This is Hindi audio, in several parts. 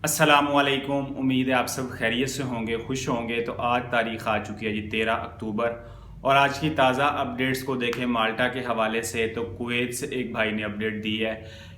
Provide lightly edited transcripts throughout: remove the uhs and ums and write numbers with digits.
अस्सलामुअलैकुम। उम्मीद है आप सब खैरियत से होंगे, खुश होंगे। तो आज तारीख़ आ चुकी है जी 13 अक्टूबर, और आज की ताज़ा अपडेट्स को देखें माल्टा के हवाले से। तो कुवैत से एक भाई ने अपडेट दी है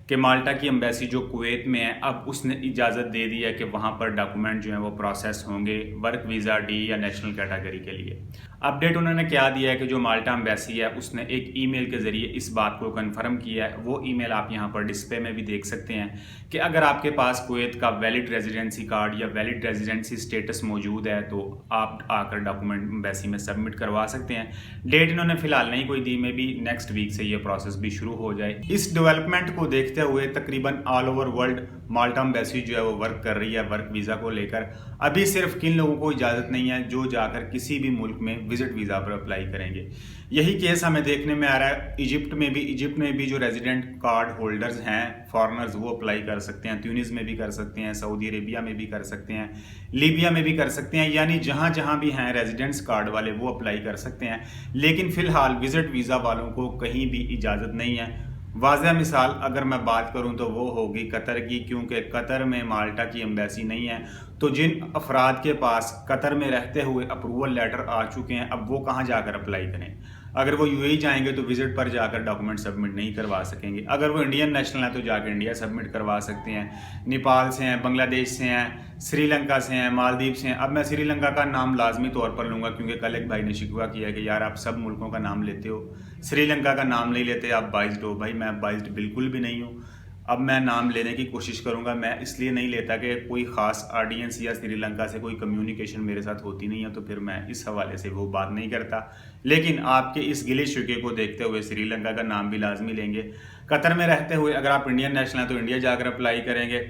कि माल्टा की एम्बेसी जो कुवैत में है, अब उसने इजाज़त दे दी है कि वहाँ पर डॉक्यूमेंट जो हैं वो प्रोसेस होंगे वर्क वीज़ा, डी या नेशनल कैटेगरी के लिए। अपडेट उन्होंने क्या दिया है कि जो माल्टा एम्बेसी है उसने एक ईमेल के ज़रिए इस बात को कंफर्म किया है। वो ईमेल आप यहाँ पर डिस्प्ले में भी देख सकते हैं कि अगर आपके पास कुवैत का वैलिड रेजिडेंसी कार्ड या वैलिड रेजिडेंसी स्टेटस मौजूद है तो आप आकर डॉक्यूमेंट एम्बेसी में सबमिट करवा सकते हैं। डेट इन्होंने फिलहाल नहीं कोई दी, में भी नेक्स्ट वीक से ये प्रोसेस भी शुरू हो जाए। इस डेवलपमेंट को देखते हुए तकरीबन ऑल ओवर वर्ल्ड माल्टा एम्बेसी जो है वो वर्क कर रही है वर्क वीज़ा को लेकर। अभी सिर्फ किन लोगों को इजाज़त नहीं है जो जाकर किसी भी मुल्क में विजिट वीज़ा पर अप्लाई करेंगे। यही केस हमें देखने में आ रहा है इजिप्ट में भी जो रेजिडेंट कार्ड होल्डर्स हैं फॉरेनर्स वो अप्लाई कर सकते हैं। ट्यूनिस में भी कर सकते हैं, सऊदी अरेबिया में भी कर सकते हैं, लीबिया में भी कर सकते हैं, यानी जहां जहां भी हैं रेजिडेंट्स कार्ड वाले वो अप्लाई कर सकते हैं। लेकिन फ़िलहाल विजिट वीज़ा वालों को कहीं भी इजाज़त नहीं है। वाज़ह मिसाल अगर मैं बात करूं तो वो होगी कतर की, क्योंकि कतर में माल्टा की एम्बेसी नहीं है। तो जिन अफराद के पास कतर में रहते हुए अप्रूवल लेटर आ चुके हैं, अब वो कहाँ जाकर अप्लाई करें। अगर वो यूएई जाएंगे तो विजिट पर जाकर डॉक्यूमेंट सबमिट नहीं करवा सकेंगे। अगर वो इंडियन नेशनल है तो जाकर इंडिया सबमिट करवा सकते हैं। नेपाल से हैं, बांग्लादेश से हैं, श्रीलंका से हैं, मालदीव से हैं। अब मैं श्रीलंका का नाम लाजमी तौर पर लूँगा क्योंकि कल एक भाई ने शिकवा किया कि यार आप सब मुल्कों का नाम लेते हो, श्रीलंका का नाम नहीं लेते, आप बाइज्ड हो। भाई मैं बाइज्ड बिल्कुल भी नहीं हूँ। अब मैं नाम लेने की कोशिश करूंगा। मैं इसलिए नहीं लेता कि कोई ख़ास ऑडियंस या श्रीलंका से कोई कम्युनिकेशन मेरे साथ होती नहीं है, तो फिर मैं इस हवाले से वो बात नहीं करता। लेकिन आपके इस गिले शिकवे को देखते हुए श्रीलंका का नाम भी लाजमी लेंगे। कतर में रहते हुए अगर आप इंडियन नेशनल हैं तो इंडिया जाकर अप्लाई करेंगे।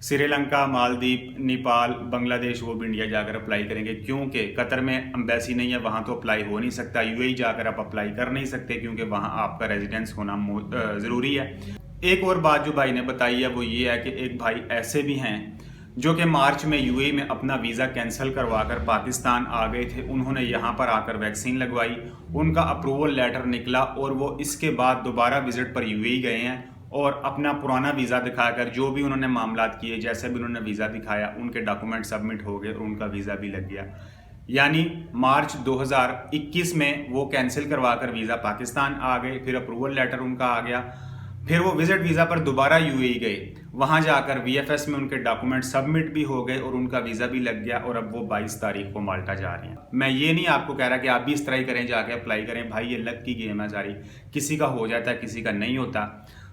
श्रीलंका, मालदीव, नेपाल, बांग्लादेश वो भी इंडिया जाकर अप्लाई करेंगे, क्योंकि कतर में एम्बेसी नहीं है, वहाँ तो अप्लाई हो नहीं सकता। यूएई जाकर आप अप्लाई कर नहीं सकते क्योंकि वहाँ आपका रेजिडेंस होना ज़रूरी है। एक और बात जो भाई ने बताई है वो ये है कि एक भाई ऐसे भी हैं जो कि मार्च में यूएई में अपना वीज़ा कैंसिल करवाकर पाकिस्तान आ गए थे। उन्होंने यहाँ पर आकर वैक्सीन लगवाई, उनका अप्रूवल लेटर निकला और वो इसके बाद दोबारा विजिट पर यूएई गए हैं और अपना पुराना वीज़ा दिखाकर जो भी उन्होंने मामलात किए, जैसे भी उन्होंने वीज़ा दिखाया, उनके डॉक्यूमेंट सबमिट हो गए और उनका वीज़ा भी लग गया। यानी मार्च 2021 में वो कैंसिल करवाकर वीज़ा पाकिस्तान आ गए, फिर अप्रूवल लेटर उनका आ गया, फिर वो विजिट वीज़ा पर दोबारा यूएई गए, वहाँ जाकर वीएफएस में उनके डॉक्यूमेंट सबमिट भी हो गए और उनका वीज़ा भी लग गया और अब वो 22 तारीख को माल्टा जा रहे हैं। मैं ये नहीं आपको कह रहा कि आप भी इस तरह ही करें, जाके अप्लाई करें। भाई ये लक की गेम है सारी, किसी का हो जाता है किसी का नहीं होता।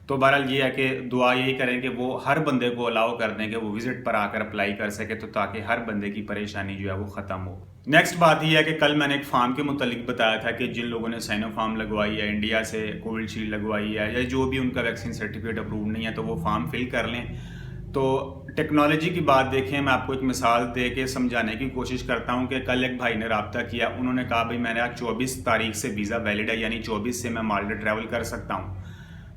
तो बहरहाल ये है कि दुआ यही करें कि वो हर बंदे को अलाउ कर दें कि वो विजिट पर आकर अप्लाई कर सके, तो ताकि हर बंदे की परेशानी जो है वो ख़त्म हो। नेक्स्ट बात यह है कि कल मैंने एक फार्म के मुतालिक बताया था कि जिन लोगों ने साइनोफार्म लगवाई है, इंडिया से कोविशील्ड लगवाई है, या जो भी उनका वैक्सीन सर्टिफिकेट अप्रूव नहीं है, तो वो फॉर्म फिल कर लें। तो टेक्नोलॉजी की बात देखें, मैं आपको एक मिसाल दे के समझाने की कोशिश करता हूं कि कल एक भाई ने रब्ता किया, उन्होंने कहा भाई मैंने आज 24 तारीख से वीज़ा वैलिड है, यानी 24 से मैं माल्टा ट्रैवल कर सकता हूं।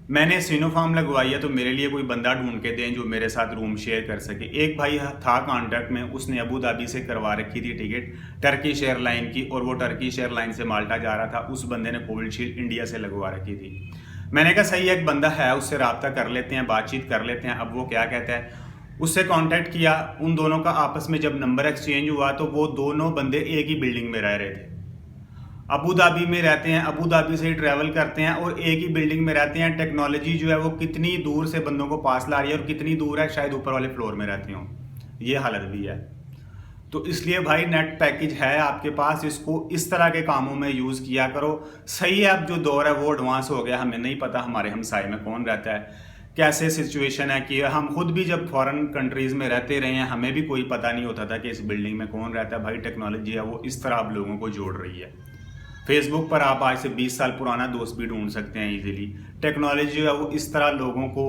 मैंने सिनोफार्म लगवाई है, तो मेरे लिए कोई बंदा ढूंढ के दें जो मेरे साथ रूम शेयर कर सके। एक भाई था कॉन्टैक्ट में, उसने अबू धाबी से करवा रखी थी टिकट टर्किश एयरलाइन की, और वो टर्किश एयरलाइन से माल्टा जा रहा था। उस बंदे ने कोविशील्ड इंडिया से लगवा रखी थी। मैंने कहा सही है, एक बंदा है, उससे रब्ता कर लेते हैं, बातचीत कर लेते हैं। अब वो क्या कहता है, उससे कांटेक्ट किया, उन दोनों का आपस में जब नंबर एक्सचेंज हुआ तो वो दोनों बंदे एक ही बिल्डिंग में रह रहे थे, अबू धाबी में रहते हैं, अबू धाबी से ही ट्रैवल करते हैं और एक ही बिल्डिंग में रहते हैं। टेक्नोलॉजी जो है वो कितनी दूर से बंदों को पास ला रही है और कितनी दूर है, शायद ऊपर वाले फ्लोर में रहते हो, ये हालत भी है। तो इसलिए भाई नेट पैकेज है आपके पास, इसको इस तरह के कामों में यूज़ किया करो। सही है, अब जो दौर है वो एडवांस हो गया, हमें नहीं पता हमारे हमसाए में कौन रहता है, कैसे सिचुएशन है, कि हम खुद भी जब फॉरेन कंट्रीज़ में रहते रहे हैं हमें भी कोई पता नहीं होता था कि इस बिल्डिंग में कौन रहता है। भाई टेक्नोलॉजी है वो इस तरह आप लोगों को जोड़ रही है। फेसबुक पर आप आज से 20 साल पुराना दोस्त भी ढूंढ सकते हैं इजीली। टेक्नोलॉजी जो है वो इस तरह लोगों को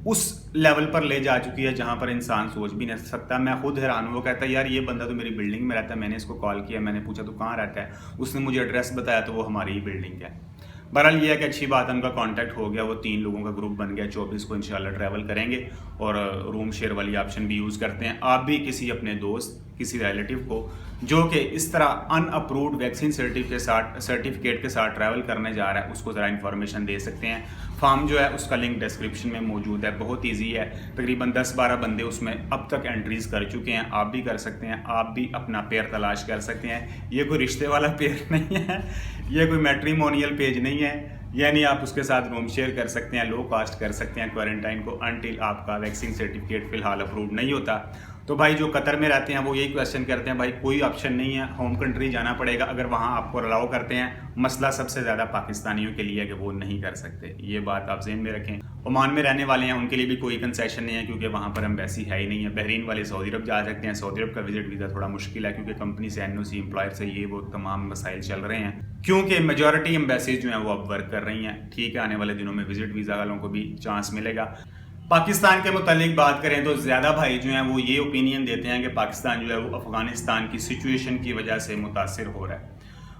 उस लेवल पर ले जा चुकी है जहां पर इंसान सोच भी नहीं सकता। मैं खुद हैरान हूँ, वो कहता है यार ये बंदा तो मेरी बिल्डिंग में रहता है, मैंने इसको कॉल किया, मैंने पूछा तो कहाँ रहता है, उसने मुझे एड्रेस बताया तो वो हमारी ही बिल्डिंग है। बहरहाल ये है कि अच्छी बात है, उनका कांटेक्ट हो गया, वो 3 लोगों का ग्रुप बन गया। 24 को इंशाल्लाह ट्रैवल करेंगे और रूम शेयर वाली ऑप्शन भी यूज़ करते हैं। आप भी किसी अपने दोस्त किसी रिलेटिव को जो कि इस तरह अनअप्रूव्ड वैक्सीन सर्टिफिकेट के साथ ट्रैवल करने जा रहा है, उसको ज़रा इन्फॉर्मेशन दे सकते हैं। फॉर्म जो है उसका लिंक डिस्क्रिप्शन में मौजूद है, बहुत ईजी है। तकरीबन 10-12 बंदे उसमें अब तक एंट्रीज़ कर चुके हैं, आप भी कर सकते हैं, आप भी अपना पेयर तलाश कर सकते हैं। ये कोई रिश्ते वाला पेयर नहीं है, ये कोई मैट्रीमोनियल पेज नहीं है, यानी आप उसके साथ रूम शेयर कर सकते हैं, लो कॉस्ट कर सकते हैं क्वारंटाइन को अनटिल आपका वैक्सीन सर्टिफिकेट फ़िलहाल अप्रूव नहीं होता। तो भाई जो कतर में रहते हैं वो यही क्वेश्चन करते हैं, भाई कोई ऑप्शन नहीं है, होम कंट्री जाना पड़ेगा। अगर वहाँ आपको अलाउ करते हैं, मसला सबसे ज़्यादा पाकिस्तानियों के लिए है कि वो नहीं कर सकते, ये बात आप ज़हन में रखें। ओमान में रहने वाले हैं उनके लिए भी कोई कंसेशन नहीं है, क्योंकि वहाँ पर एम्बेसी है ही नहीं है। बहरीन वाले सऊदी अरब जा सकते हैं, सऊदी अरब का विजिट वीज़ा थोड़ा मुश्किल है, क्योंकि कंपनी से NOC एम्प्लॉयर से ये वो तमाम मसाइल चल रहे हैं, क्योंकि मेजॉरिटी एम्बेसीज जो हैं वो अब वर्क कर रही हैं। ठीक है, आने वाले दिनों में विजिट वीज़ा वालों को भी चांस मिलेगा। पाकिस्तान के मुतालिक बात करें तो ज़्यादा भाई जो हैं वो ये ओपिनियन देते हैं कि पाकिस्तान जो है वो अफ़गानिस्तान की सिचुएशन की वजह से मुतासिर हो रहा है।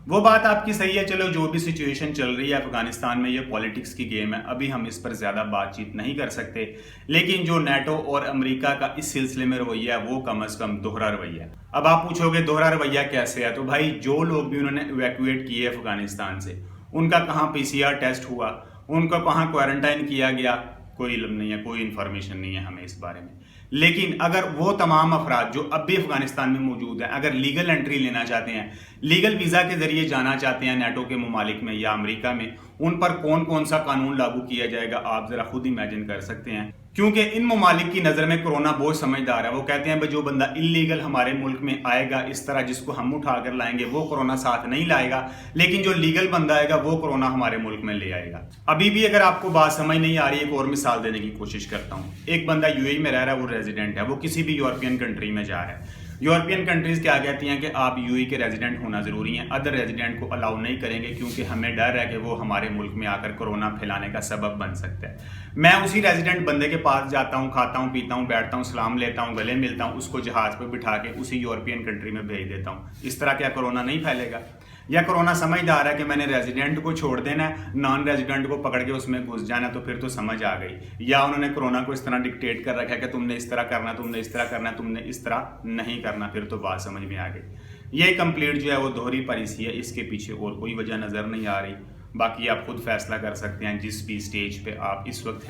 वो बात आपकी सही है, चलो जो भी सिचुएशन चल रही है अफ़गानिस्तान में, ये पॉलिटिक्स की गेम है, अभी हम इस पर ज़्यादा बातचीत नहीं कर सकते। लेकिन जो नेटो और अमेरिका का इस सिलसिले में रवैया है वो कम अज़ कम दोहरा रवैया है। अब आप पूछोगे दोहरा रवैया कैसे है, तो भाई जो लोग भी उन्होंने इवैक्यूएट किए अफ़गानिस्तान से, उनका कहाँ PCR टेस्ट हुआ, उनका कहाँ क्वारंटाइन किया गया, कोई इल्म नहीं है, कोई इन्फॉर्मेशन नहीं है हमें इस बारे में। लेकिन अगर वो तमाम अफराद जो अब भी अफगानिस्तान में मौजूद हैं, अगर लीगल एंट्री लेना चाहते हैं, लीगल वीज़ा के जरिए जाना चाहते हैं नेटो के ममालिक में या अमेरिका में, उन पर कौन कौन सा कानून लागू किया जाएगा आप ज़रा खुद इमेजिन कर सकते हैं। क्योंकि इन ममालिक की नज़र में कोरोना बहुत समझदार है। वो कहते हैं भाई जो बंदा इलीगल हमारे मुल्क में आएगा, इस तरह जिसको हम उठा कर लाएंगे, वो कोरोना साथ नहीं लाएगा, लेकिन जो लीगल बंदा आएगा वो कोरोना हमारे मुल्क में ले आएगा। अभी भी अगर आपको बात समझ नहीं आ रही, एक और मिसाल देने की कोशिश करता हूँ। एक बंदा UAE में रह रहा है, वो रेजिडेंट है, वो किसी भी यूरोपियन कंट्री में जा रहा है। यूरोपियन कंट्रीज क्या कहती हैं कि आप UAE के रेजिडेंट होना ज़रूरी है, अदर रेजिडेंट को अलाउ नहीं करेंगे, क्योंकि हमें डर है कि वो हमारे मुल्क में आकर कोरोना फैलाने का सबब बन सकता है। मैं उसी रेजिडेंट बंदे के पास जाता हूँ, खाता हूँ, पीता हूँ, बैठता हूँ, सलाम लेता हूँ, गले मिलता हूँ, उसको जहाज़ पर बिठा के उसी यूरोपियन कंट्री में भेज देता हूँ। इस तरह क्या कोरोना नहीं फैलेगा? या कोरोना समझदार है कि मैंने रेजिडेंट को छोड़ देना है, नॉन रेजिडेंट को पकड़ के उसमें घुस जाना, तो फिर तो समझ आ गई। या उन्होंने कोरोना को इस तरह डिक्टेट कर रखा है कि तुमने इस तरह करना, तुमने इस तरह करना, तुमने इस तरह नहीं करना, फिर तो बात समझ में आ गई। ये कंप्लीट जो है वो दोहरी पॉलिसी है, इसके पीछे और कोई वजह नज़र नहीं आ रही। बाकी आप खुद फैसला कर सकते हैं जिस भी स्टेज पे आप इस वक्त हैं।